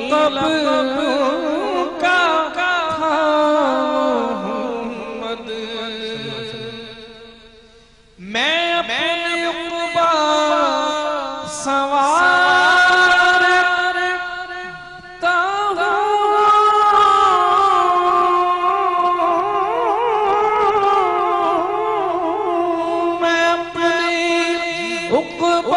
لقب کا تھا محمد میں اپنے عقبہ سوارتا ہوں میں اپنے عقبہ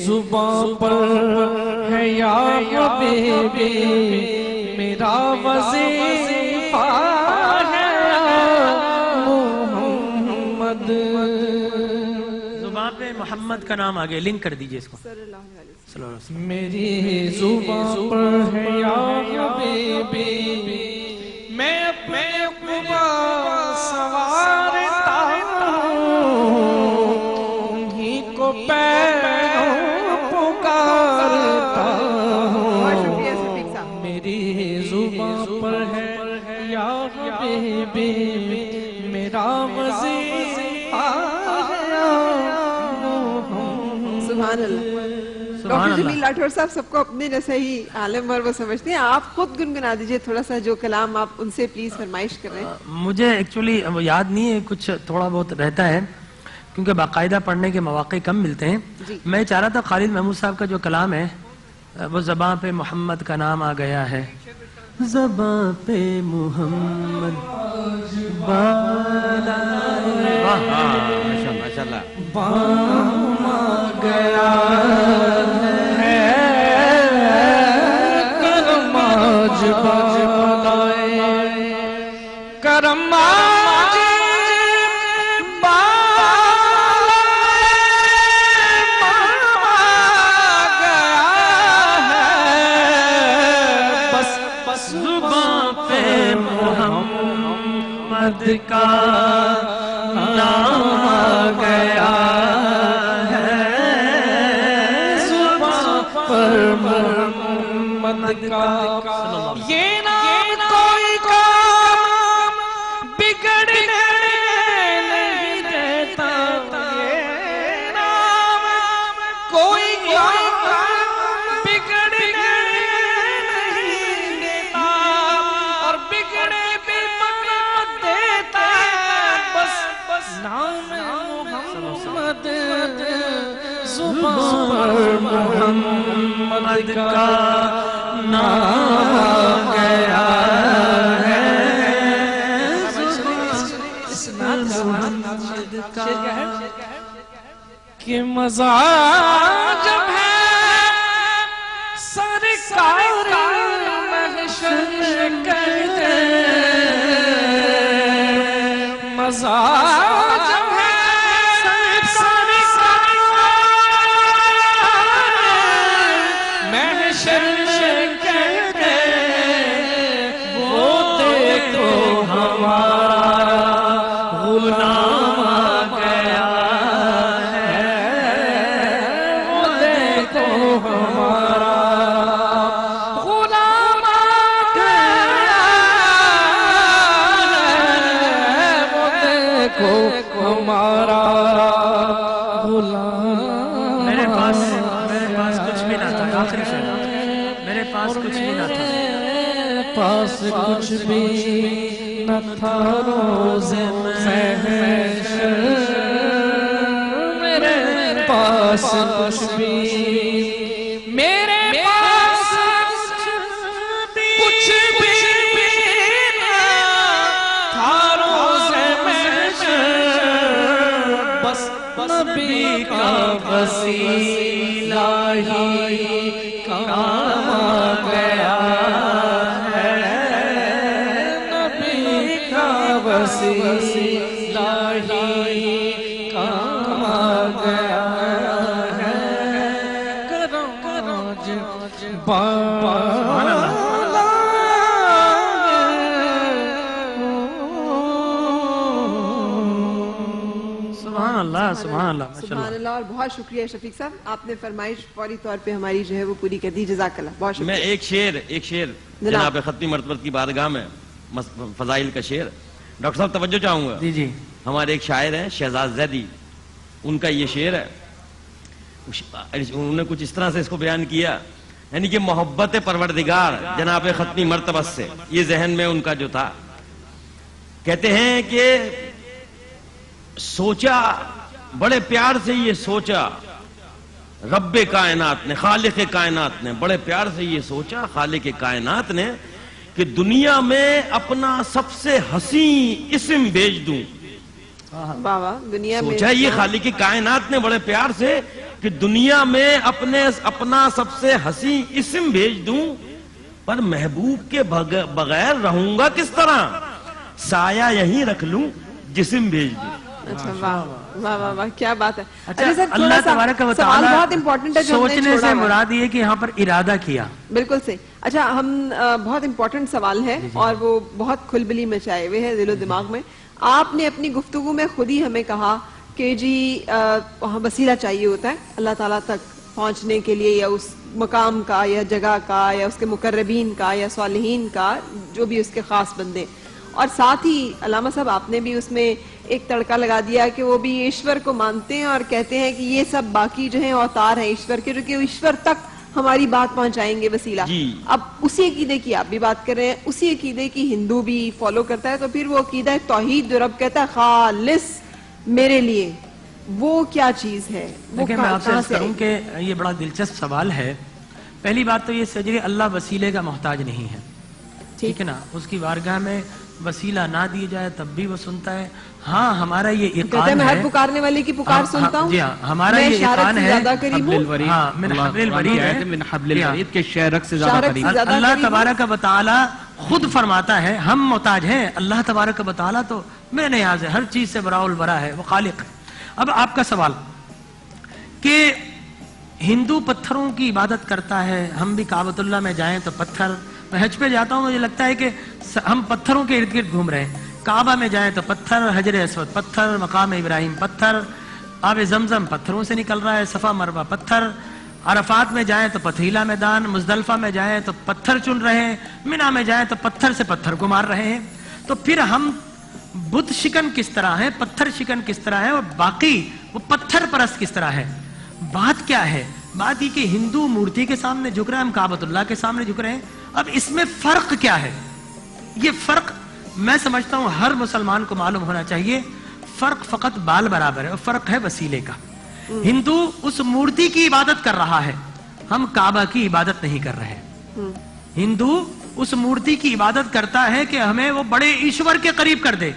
زباں پر ہے یا حبیبی میرا وظیفہ ہے محمد. زباں پہ محمد کا نام آگے لنک کر دیجئے اس کو. میری زباں پر ہے یا حبیبی میں اپنے عقبہ سوارتا انہی کو پکارتا ہوں. میری زباں پر ہے یا حبیبی میرا وظیفہ ہے. سبحان اللہ. ڈاکٹر جمیل راٹھور صاحب سب کو اپنے جیسا ہی عالم اور وہ سمجھتے ہیں. آپ خود گنگنا دیجئے تھوڑا سا جو کلام آپ ان سے پلیز فرمائش کر رہے ہیں. مجھے ایکچولی وہ یاد نہیں ہے, کچھ تھوڑا بہت رہتا ہے کیونکہ باقاعدہ پڑھنے کے مواقع کم ملتے ہیں. میں چاہ رہا تھا خالد محمود صاحب کا جو کلام ہے وہ زباں پہ محمد کا نام آ گیا ہے. زباں پہ محمد بام آ گیا ہے کرم آج بالائے کرم آج کا نام آ گیا ہے زباں پر محمد کا. یہ نام کوئی کام بگڑنے نہیں دیتا, یہ نام کوئی کام بگڑنے نہیں دیتا اور بگڑے بھی دیتا بس نام محمد. زباں پر محمد کا نام آ گیا ہے کہ مزہ جب ہے سرکار محشر کہتے مزہ جب ہے محشر کہتے وہ دیکھو ہمارا غلام آ گیا ہے وہ دیکھو ہمارا غلام آ گیا ہے وہ دیکھو ہمارا غلام. میرے پاس کچھ بھی نہ تھا. آخری شعر میرے پاس کچھ بھی نہ تھا. پاس کچھ بھی نہ تھا روز محشر میرے پاس کچھ بھی میرے پاس کچھ بھی نہ تھا روز محشر بس نبی کا وسیلہ ہی کام آ گیا ہے نبی کا وسیلہ ہی کام آ گیا ہے کرم آج بالا سبحان اللہ ماشاء سبحان اللہ. اللہ. اور بہت شکریہ شفیق صاحب, آپ نے فرمائش فوری طور پہ ہماری جو ہے وہ پوری کر دی. جزاک اللہ, بہت میں شکریہ. ایک شعر جناب ختمی مرتبت کی بارگاہ میں فضائل کا شعر ڈاکٹر صاحب توجہ چاہوں گا. جی جی ہمارے ایک شاعر ہیں شہزاد زیدی, ان کا یہ شعر ہے, انہوں نے کچھ اس طرح سے اس کو بیان کیا, یعنی کہ محبت پروردگار جناب ختمی مرتبت سے, یہ ذہن میں ان کا جو تھا. کہتے ہیں کہ سوچا, بڑے پیار سے یہ سوچا رب کائنات نے, خالق کائنات نے, بڑے پیار سے یہ سوچا خالق کائنات نے کہ دنیا میں اپنا سب سے حسین اسم بھیج دوں. بابا دنیا میں سوچا یہ خالق کائنات نے بڑے پیار سے کہ دنیا میں اپنا سب سے حسین اسم بھیج دوں, پر محبوب کے بغیر رہوں گا کس طرح, سایہ یہیں رکھ لوں جسم بھیج دوں. اچھا, واہ واہ واہ واہ, کیا بات ہے. اچھا, اللہ تبارک و سوال بہت تعالی امپورٹنٹ ہے جو ہم نے سوچنے چھوڑا سے ہوا ہے. مراد یہ کہ یہاں پر ارادہ کیا. بالکل صحیح. اچھا, ہم بہت امپورٹنٹ سوال ہے اور وہ بہت کھلبلی مچائے ہوئے ہے دل و دماغ میں. آپ نے اپنی گفتگو میں خود ہی ہمیں کہا کہ جی وسیلہ چاہیے ہوتا ہے اللہ تعالیٰ تک پہنچنے کے لیے, یا اس مقام کا یا جگہ کا یا اس کے مقربین کا یا صالحین کا, جو بھی اس کے خاص بندے. اور ساتھ ہی علامہ صاحب آپ نے بھی اس میں ایک تڑکا لگا دیا کہ وہ بھی ایشور کو مانتے ہیں اور کہتے ہیں کہ یہ سب باقی جو ہیں اوتار ہیں ایشور کے, جو کہ ایشور تک ہماری بات پہنچائیں گے وسیلہ. اب اسی عقیدے کی آپ بھی بات کر رہے ہیں, اسی عقیدے کی ہندو بھی فالو کرتا ہے, تو پھر وہ عقیدہ توحید جو رب کہتا ہے خالص میرے لیے, وہ کیا چیز ہے؟ دیکھیں میں آپ سے عرض کروں کہ یہ بڑا دلچسپ سوال ہے. پہلی بات تو یہ سجری اللہ وسیلے کا محتاج نہیں ہے, ٹھیک ہے نا, اس کی بارگاہ میں وسیلہ نہ دی جائے تب بھی وہ سنتا ہے. ہاں ہمارا یہ ایقان ہے, میں ہر پکارنے والے کی پکار سنتا ہوں. جی ہاں, ہمارا یہ ایقان ہے من حبل الورید کے شہرک سے زیادہ قریب. اللہ تبارک و تعالی خود فرماتا ہے ہم محتاج ہیں, اللہ تبارک و تعالی تو میں نیاز ہے, ہر چیز سے براء البراء ہے, وہ خالق ہے. اب آپ کا سوال کہ ہندو پتھروں کی عبادت کرتا ہے, ہم بھی کعبۃ اللہ میں جائیں تو پتھر, میں حج پہ جاتا ہوں مجھے لگتا ہے کہ ہم پتھروں کے ارد گرد گھوم رہے ہیں. کعبہ میں جائیں تو پتھر, حجر اسود پتھر, مقام ابراہیم پتھر, آب زمزم پتھروں سے نکل رہا ہے, صفا مروہ پتھر, عرفات میں جائیں تو پتھریلا میدان, مزدلفہ میں جائیں تو پتھر چن رہے ہیں, مینا میں جائیں تو پتھر سے پتھر کو مار رہے ہیں. تو پھر ہم بت شکن کس طرح ہے, پتھر شکن کس طرح ہے, اور باقی وہ پتھر پرست کس طرح ہے؟ بات کیا ہے؟ بات یہ کہ ہندو مورتی کے سامنے جھک رہے ہیں, ہم کعبۃ اللہ کے سامنے جھک رہے ہیں. اب اس میں فرق کیا ہے؟ یہ فرق میں سمجھتا ہوں ہر مسلمان کو معلوم ہونا چاہیے. فرق فقط بال برابر ہے, اور فرق ہے وسیلے کا. ہندو اس مورتی کی عبادت کر رہا ہے, ہم کعبہ کی عبادت نہیں کر رہے. ہندو اس مورتی کی عبادت کرتا ہے کہ ہمیں وہ بڑے ایشور کے قریب کر دے.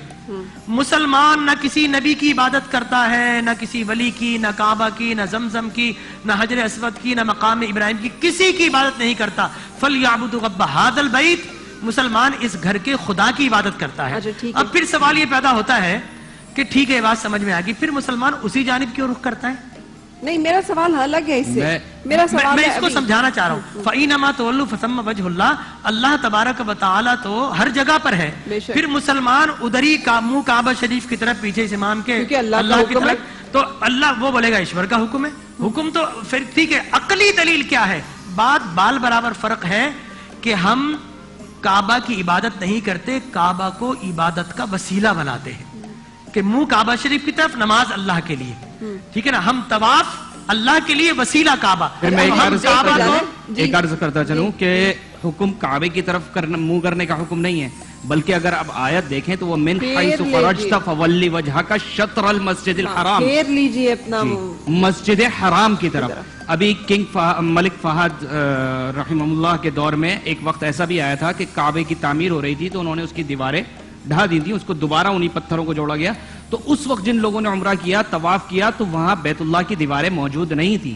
مسلمان نہ کسی نبی کی عبادت کرتا ہے, نہ کسی ولی کی, نہ کعبہ کی, نہ زمزم کی, نہ حجر اسود کی, نہ مقام ابراہیم کی, کسی کی عبادت نہیں کرتا. فَلْيَعْبُدُوا رَبَّ هَذَا الْبَيْتِ, مسلمان اس گھر کے خدا کی عبادت کرتا ہے. اب پھر سوال یہ پیدا ہوتا ہے کہ ٹھیک ہے بات سمجھ میں آ گئی, پھر مسلمان اسی جانب کیوں رخ کرتا ہے؟ نہیں, میرا سوال الگ ہے اس سے. میرا سوال میں اس کو سمجھانا چاہ رہا ہوں. فَإِنَمَا تُوَلُّوا فَثَمَّ وَجْهُ اللَّهِ, اللہ تبارک و تعالی تو ہر جگہ پر ہے. پھر مسلمان ادھر ہی منہ کعبہ شریف کی طرف, پیچھے اس امام کے اللہ کی طرف, تو اللہ وہ بولے گا ایشور کا حکم ہے. حکم تو پھر ٹھیک ہے, عقلی دلیل کیا ہے؟ بات بال برابر فرق ہے کہ ہم کعبہ کی عبادت نہیں کرتے, کعبہ کو عبادت کا وسیلہ بناتے ہیں. کہ منہ کعبہ شریف کی طرف, نماز اللہ کے لیے, ٹھیک ہے نا, ہم طواف اللہ کے لیے, وسیلہ کعبہ. میں ایک عرض کرتا چلوں کہ حکم کعبے کی طرف منہ کرنے کا حکم نہیں ہے, بلکہ اگر اب آیت دیکھیں تو وہ من حیث خرجت فولی وجہک شطر المسجد الحرام, پھیر لیجئے اپنا مسجد حرام کی طرف. ابھی کنگ ملک فہد رحمہ اللہ کے دور میں ایک وقت ایسا بھی آیا تھا کہ کعبے کی تعمیر ہو رہی تھی, تو انہوں نے اس کی دیواریں ڈھا دی تھی, اس کو دوبارہ انہی پتھروں کو جوڑا گیا. تو اس وقت جن لوگوں نے عمرہ کیا, طواف کیا, تو وہاں بیت اللہ کی دیواریں موجود نہیں تھی.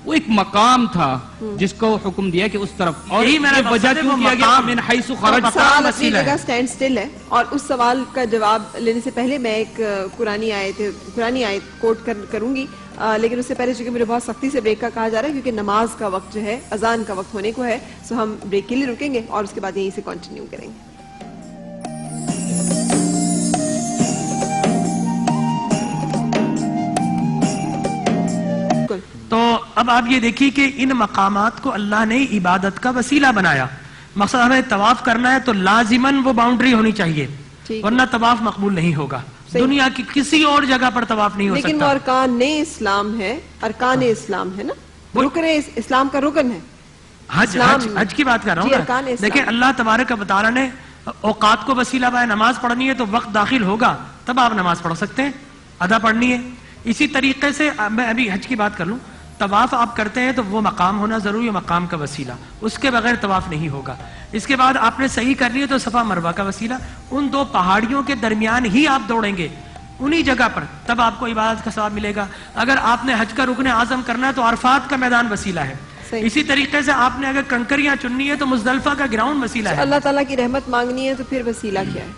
وہ ایک مقام تھا جس کو حکم دیا کہ اس طرف, اور یہ وجہ کیوں کیا گیا من حیث خرجت. سوال اپنی جگہ سٹینڈ سٹل ہے, اور اس سوال کا جواب لینے سے پہلے میں ایک قرآنی آیت کوٹ کروں گی, لیکن اس سے پہلے چونکہ مجھے بہت سختی سے بریک کا کہا جا رہا ہے کیونکہ نماز کا وقت جو ہے, اذان کا وقت ہونے کو ہے, سو ہم بریک کے لیے رکیں گے اور اس کے بعد یہیں سے کنٹینیو کریں گے. اب آپ یہ دیکھیے کہ ان مقامات کو اللہ نے عبادت کا وسیلہ بنایا. مقصد ہمیں طواف کرنا ہے تو لازماً وہ باؤنڈری ہونی چاہیے, ورنہ طواف مقبول نہیں ہوگا. دنیا کی کسی اور جگہ پر طواف نہیں ہو لیکن وہ سکتا. ارکان اسلام ہے, ارکان اسلام ہے نا, رکن اسلام کا رکن ہے. حج کی بات کر رہا ہوں نا. دیکھیں اللہ تبارک و تعالیٰ نے اوقات کو وسیلہ بنایا. نماز پڑھنی ہے تو وقت داخل ہوگا تب آپ نماز پڑھ سکتے ہیں, ادا پڑھنی ہے. اسی طریقے سے میں ابھی حج کی بات کر لوں, طواف آپ کرتے ہیں تو وہ مقام ہونا ضروری ہے, مقام کا وسیلہ, اس کے بغیر طواف نہیں ہوگا. اس کے بعد آپ نے صحیح کرنی ہے تو صفا مروہ کا وسیلہ, ان دو پہاڑیوں کے درمیان ہی آپ دوڑیں گے انہی جگہ پر, تب آپ کو عبادت کا ثواب ملے گا. اگر آپ نے حج کا رکن اعظم کرنا ہے تو عرفات کا میدان وسیلہ ہے. اسی طریقے سے آپ نے اگر کنکریاں چننی ہے تو مزدلفہ کا گراؤنڈ وسیلہ ہے. اللہ تعالیٰ کی رحمت مانگنی ہے تو پھر وسیلہ کیا ہے؟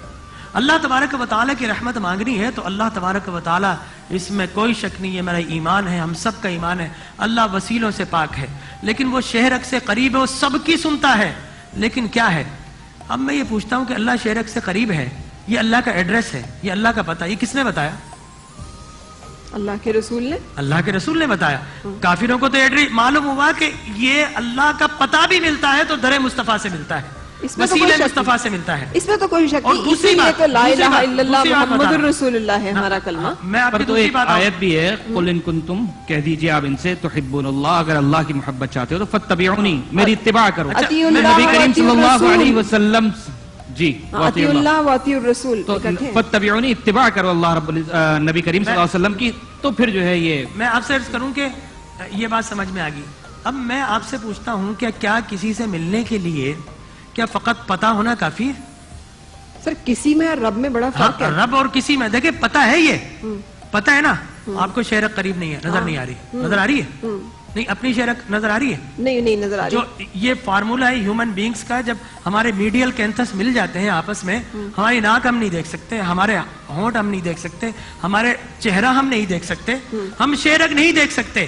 اللہ تبارک و تعالیٰ کی رحمت مانگنی ہے تو اللہ تبارک و تعالیٰ, اس میں کوئی شک نہیں ہے, میرا ایمان ہے, ہم سب کا ایمان ہے, اللہ وسیلوں سے پاک ہے. لیکن وہ شہرک سے قریب ہے, وہ سب کی سنتا ہے. لیکن کیا ہے, اب میں یہ پوچھتا ہوں کہ اللہ شہرک سے قریب ہے, یہ اللہ کا ایڈریس ہے, یہ اللہ کا پتہ, یہ کس نے بتایا؟ اللہ کے رسول نے. اللہ کے رسول نے بتایا. کافروں کو تو ایڈریس معلوم ہوا کہ یہ اللہ کا پتہ بھی ملتا ہے تو در مصطفیٰ سے ملتا ہے, وسیلہ مصطفیٰ سے ملتا ہے. اس میں تو کوئی شک نہیں, اسی لیے تو لا الہ الا اللہ محمد الرسول اللہ ہے ہمارا کلمہ. میں آپ پر کی تو دوسری ایک بات آیت بھی ہے, قل ان کنتم, کہہ دیجئے آپ ان سے, تحبون اللہ, اگر اللہ کی محبت چاہتے ہو تو فاتبعونی, میری اتباع کرو. اطیعوا میں اللہ نبی کریم صلی واطیعوا اللہ علیہ الرسول. وسلم, جی اطیعوا اللہ واطیعوا الرسول تو اکٹھے ہیں. فاتبعونی, اتباع کرو اللہ رب نبی کریم صلی اللہ علیہ وسلم کی, تو پھر جو ہے یہ میں آپ سے عرض کروں کہ یہ بات سمجھ میں آ گئی. اب میں آپ سے پوچھتا ہوں کہ کیا کسی سے ملنے کے لیے کیا فقط پتہ ہونا کافی ہے؟ سر کسی میں اور رب میں بڑا فرق ہے. رب اور کسی میں, دیکھیں پتہ ہے, یہ پتہ ہے نا, آپ کو شہرک قریب نہیں ہے, نظر نہیں آ رہی, نظر آ رہی ہے نہیں, اپنی شہرک نظر آ رہی ہے نہیں نظر آ رہی. جو یہ فارمولا ہے ہیومن بینگز کا, جب ہمارے میڈیل کینتھس مل جاتے ہیں آپس میں, ہماری ناک ہم نہیں دیکھ سکتے, ہمارے ہونٹ ہم نہیں دیکھ سکتے, ہمارے چہرہ ہم نہیں دیکھ سکتے, ہم شہرک نہیں دیکھ سکتے.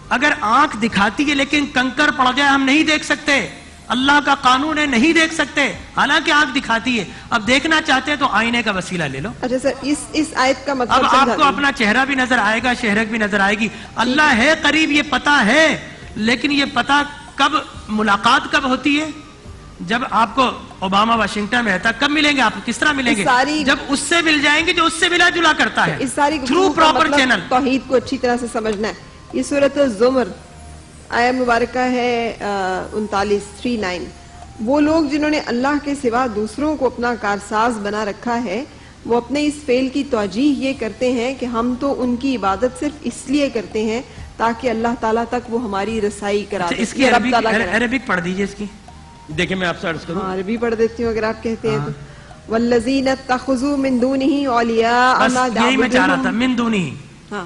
اگر آنکھ دکھاتی ہے لیکن کنکر پڑ جائے ہم نہیں دیکھ سکتے. اللہ کا قانون ہے, نہیں دیکھ سکتے, حالانکہ آنکھ دکھاتی ہے. اب دیکھنا چاہتے ہیں تو آئینے کا وسیلہ لے لو. اچھا سر, اس آیت کا اب مطلب آپ کو اپنا چہرہ بھی نظر آئے گا, شہرک بھی نظر آئے گی. اللہ ہے قریب, یہ پتہ ہے, لیکن یہ پتہ کب, ملاقات کب ہوتی ہے؟ جب آپ کو اوباما واشنگٹن میں رہتا, کب ملیں گے آپ, کس طرح ملیں گے؟ جب اس سے مل جائیں گے جو اس سے ملا جلا کرتا ہے, اس ساری تھرو پراپر چینل. توحید کو اچھی طرح سے سمجھنا ہے. یہ سورۃ الزمر آیہ مبارکہ ہے 39. وہ لوگ جنہوں نے اللہ کے سوا دوسروں کو اپنا کارساز بنا رکھا ہے, وہ اپنے اس فعل کی توجیح یہ کرتے ہیں کہ ہم تو ان کی عبادت صرف اس لیے کرتے ہیں تاکہ اللہ تعالیٰ تک وہ ہماری رسائی کرا دے. اس کی عربک پڑھ دیجئے اس کی. دیکھیں میں آپ سے عرض کروں, عربی پڑھ دیتی ہوں اگر آپ کہتے ہیں تو. والذین اتخذوا من دونہ اولیاء بس یہی میں چاہ رہا تھا, من دونی, ہاں,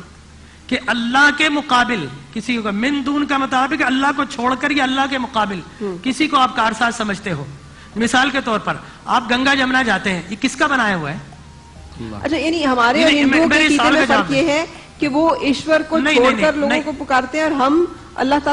کہ اللہ کے مقابل کسی کو, من دون کا مطلب ہے کہ اللہ کو چھوڑ کر یا اللہ کے مقابل کسی کو آپ کارساز سمجھتے ہو. مثال کے طور پر آپ گنگا جمنا جاتے ہیں, یہ کس کا بنایا ہوا ہے؟ اچھا یعنی ہمارے اور ہندوؤں کے عقیدے میں فرق یہ ہے کہ وہ ایشور کو چھوڑ کر لوگوں کو پکارتے ہیں اور ہم اللہ تعالیٰ